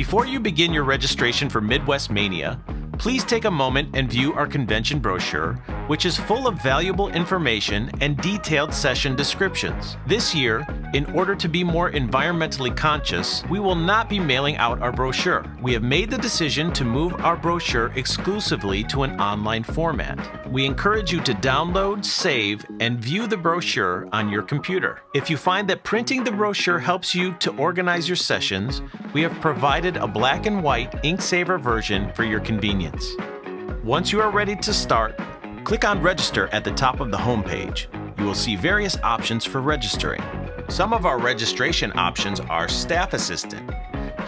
Before you begin your registration for Midwest Mania, please take a moment and view our convention brochure, which is full of valuable information and detailed session descriptions. This year, in order to be more environmentally conscious, we will not be mailing out our brochure. We have made the decision to move our brochure exclusively to an online format. We encourage you to download, save, and view the brochure on your computer. If you find that printing the brochure helps you to organize your sessions, we have provided a black and white ink saver version for your convenience. Once you are ready to start, click on Register at the top of the homepage. You will see various options for registering. Some of our registration options are Staff Assistant.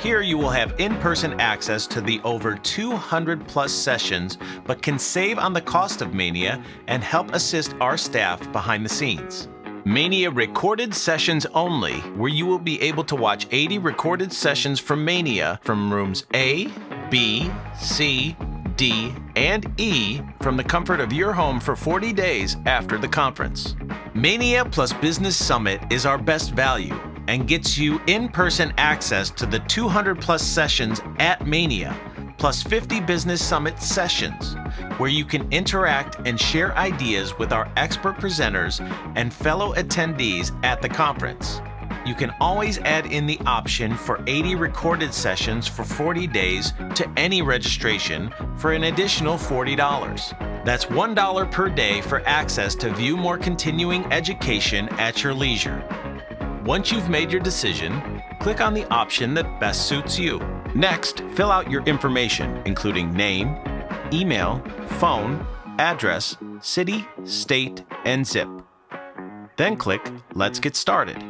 Here you will have in-person access to the over 200 plus sessions, but can save on the cost of Mania and help assist our staff behind the scenes. Mania Recorded Sessions Only, where you will be able to watch 80 recorded sessions from Mania from rooms A, B, C, D, and E from the comfort of your home for 40 days after the conference. Mania plus Business Summit is our best value and gets you in-person access to the 200 plus sessions at Mania, plus 50 Business Summit sessions, where you can interact and share ideas with our expert presenters and fellow attendees at the conference. You can always add in the option for 80 recorded sessions for 40 days to any registration for an additional $40. That's $1 per day for access to view more continuing education at your leisure. Once you've made your decision, click on the option that best suits you. Next, fill out your information, including name, email, phone, address, city, state, and zip. Then click Let's Get Started.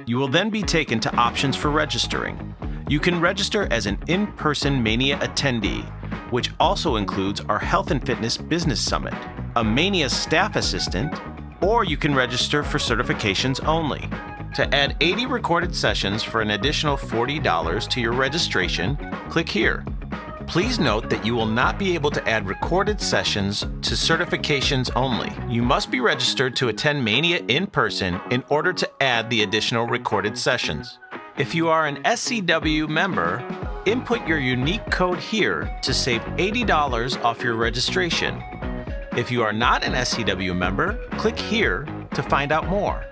You will then be taken to options for registering. You can register as an in-person Mania attendee, which also includes our Health and Fitness Business Summit, a Mania Staff Assistant, or you can register for certifications only. To add 80 recorded sessions for an additional $40 to your registration, click here. Please note that you will not be able to add recorded sessions to certifications only. You must be registered to attend Mania in person in order to add the additional recorded sessions. If you are an SCW member, input your unique code here to save $80 off your registration. If you are not an SCW member, click here to find out more.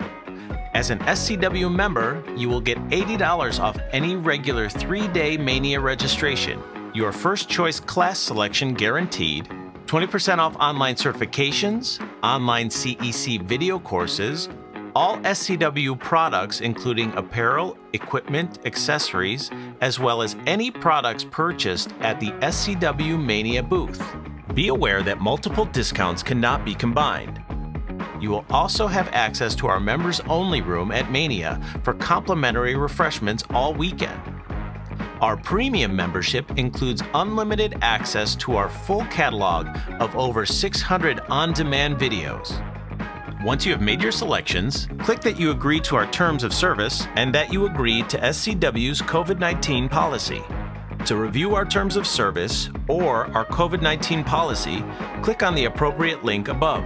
As an SCW member, you will get $80 off any regular 3-day Mania registration, your first choice class selection guaranteed, 20% off online certifications, online CEC video courses, all SCW products including apparel, equipment, accessories, as well as any products purchased at the SCW Mania booth. Be aware that multiple discounts cannot be combined. You will also have access to our members-only room at Mania for complimentary refreshments all weekend. Our premium membership includes unlimited access to our full catalog of over 600 on-demand videos. Once you have made your selections, click that you agree to our terms of service and that you agree to SCW's COVID-19 policy. To review our terms of service or our COVID-19 policy, click on the appropriate link above.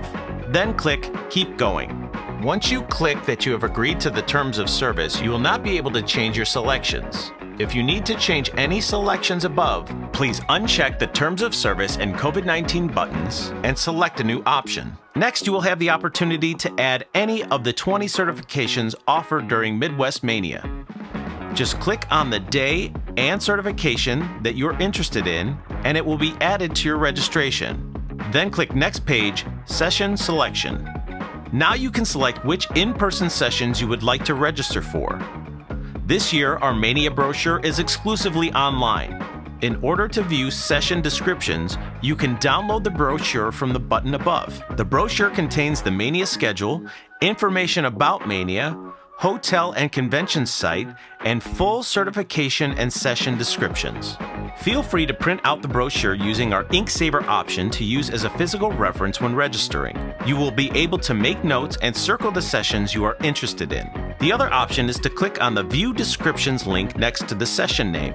Then click Keep Going. Once you click that you have agreed to the terms of service, you will not be able to change your selections. If you need to change any selections above, please uncheck the Terms of Service and COVID-19 buttons and select a new option. Next, you will have the opportunity to add any of the 20 certifications offered during Midwest Mania. Just click on the day and certification that you're interested in, and it will be added to your registration. Then click Next Page, Session Selection. Now you can select which in-person sessions you would like to register for. This year, our Mania brochure is exclusively online. In order to view session descriptions, you can download the brochure from the button above. The brochure contains the Mania schedule, information about Mania, hotel and convention site, and full certification and session descriptions. Feel free to print out the brochure using our ink saver option to use as a physical reference when registering. You will be able to make notes and circle the sessions you are interested in. The other option is to click on the View Descriptions link next to the session name.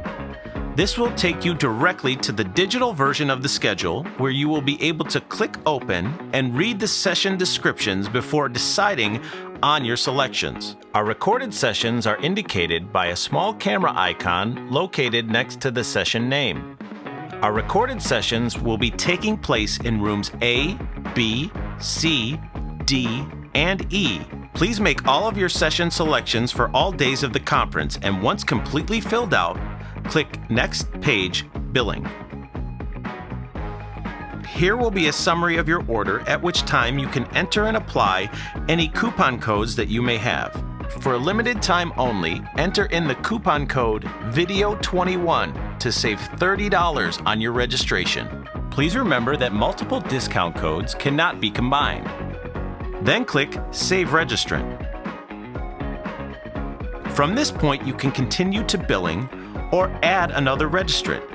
This will take you directly to the digital version of the schedule where you will be able to click open and read the session descriptions before deciding on your selections. Our recorded sessions are indicated by a small camera icon located next to the session name. Our recorded sessions will be taking place in rooms A, B, C, D, and E. Please make all of your session selections for all days of the conference, and once completely filled out, click Next Page, Billing. Here will be a summary of your order, at which time you can enter and apply any coupon codes that you may have. For a limited time only, enter in the coupon code VIDEO21 to save $30 on your registration. Please remember that multiple discount codes cannot be combined. Then click Save Registrant. From this point, you can continue to billing or add another registrant.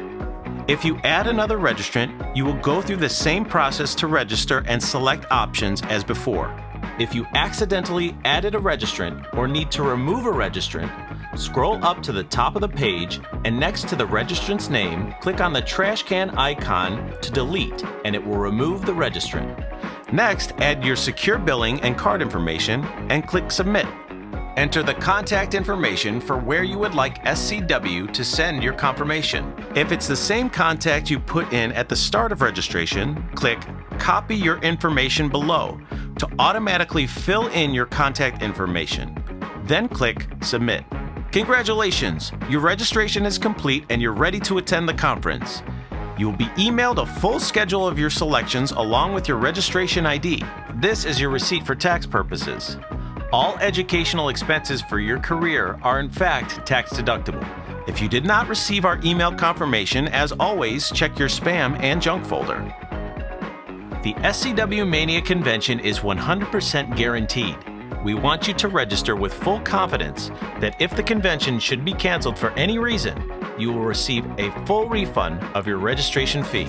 If you add another registrant, you will go through the same process to register and select options as before. If you accidentally added a registrant or need to remove a registrant, scroll up to the top of the page and next to the registrant's name, click on the trash can icon to delete, and it will remove the registrant. Next, add your secure billing and card information and click Submit. Enter the contact information for where you would like SCW to send your confirmation. If it's the same contact you put in at the start of registration, click Copy your information below to automatically fill in your contact information. Then click Submit. Congratulations! Your registration is complete and you're ready to attend the conference. You will be emailed a full schedule of your selections along with your registration ID. This is your receipt for tax purposes. All educational expenses for your career are in fact tax deductible. If you did not receive our email confirmation, as always, check your spam and junk folder. The SCW Mania convention is 100% guaranteed. We want you to register with full confidence that if the convention should be canceled for any reason, you will receive a full refund of your registration fee.